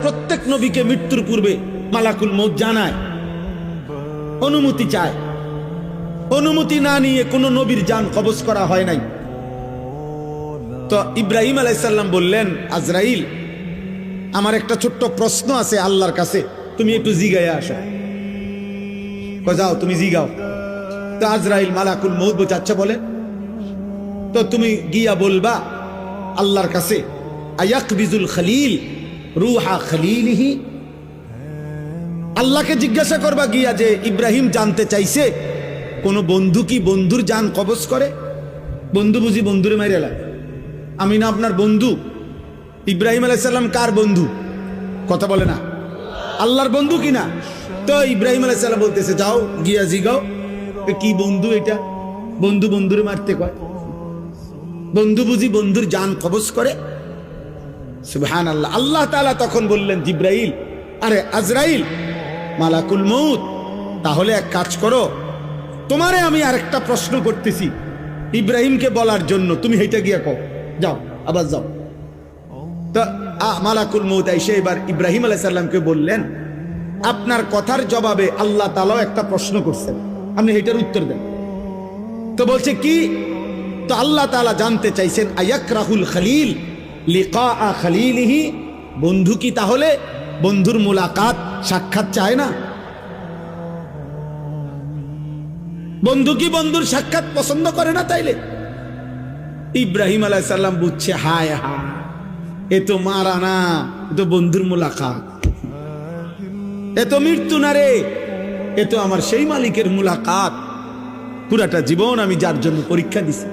প্রত্যেক নবীকে মৃত্যুর পূর্বে মালাকুল মউত জানায়, অনুমতি চায়। অনুমতি না নিয়ে কোনো নবীর জান কবজ করা হয় নাই। তো ইব্রাহিম আলাইহিস সালাম বললেন, আজরাইল, আমার একটা ছোট্ট প্রশ্ন আছে আল্লাহর কাছে, তুমি একটু জিগাইয়া আসো। যাও তুমি জিগাও। তো আজরাইল মালাকুল মউত বলছে, আচ্ছা বলে। তো তুমি গিয়া বলবা আল্লাহর কাছে, আয়াকবিজুল খলিল রুহা খলিলিহি। আল্লাহকে জিজ্ঞাসা করবা গিয়া যে ইব্রাহিম জানতে চাইছে কোন বন্ধু কি বন্ধুর জান কবজ করে? বন্ধু বুঝি বন্ধুরে মাইরে লাগে? আমি না আপনার বন্ধু? ইব্রাহিম আলাইহিস সালাম কার বন্ধু? কথা বলে না, আল্লাহর বন্ধু কিনা? তো ইব্রাহিম আলাইহিস সালাম বলতেছে, যাও গিয়া জিগাও কি বন্ধু এটা? বন্ধু বন্ধুরে মারতে কয়? বন্ধু বুঝি বন্ধুর জান কবজ করে? সুবহানাল্লাহ। আল্লাহ তাআলা তখন বললেন, জিব্রাইল, আরে আজরাইল, মালাকুল মউত, তাহলে এক কাজ করো, তোমারে আমি আরেকটা প্রশ্ন করতেছি ইব্রাহিমকে বলার জন্য, তুমি হেইটা গিয়া কও, যাও আবার যাও। তো মালাকুল মউত এসে এবার ইব্রাহিম আলাইহিস সালামকে বললেন, আপনার কথার জবাবে আল্লাহ তাআলা একটা প্রশ্ন করছেন, আপনি হেইটার উত্তর দেন। তো বলছে কি? তো আল্লাহ তাআলা জানতে চাইছেন, আয়াকরাহুল খলিল লিকা খলিলিহি, বন্ধু কি তাহলে বন্ধুর মুলাকাত সাক্ষাৎ চায় না? বন্ধু কি বন্ধুর সাক্ষাৎ পছন্দ করে না? তাইলে ইব্রাহিম আলাইহিস সালাম বুঝছে, হায় হায়, এ তো মারা না, এ তো বন্ধুর মুলাকাত, এ তো মৃত্যু না রে, এ তো আমার সেই মালিকের মুলাকাত, পুরাটা জীবন আমি যার জন্য পরীক্ষা দিছি।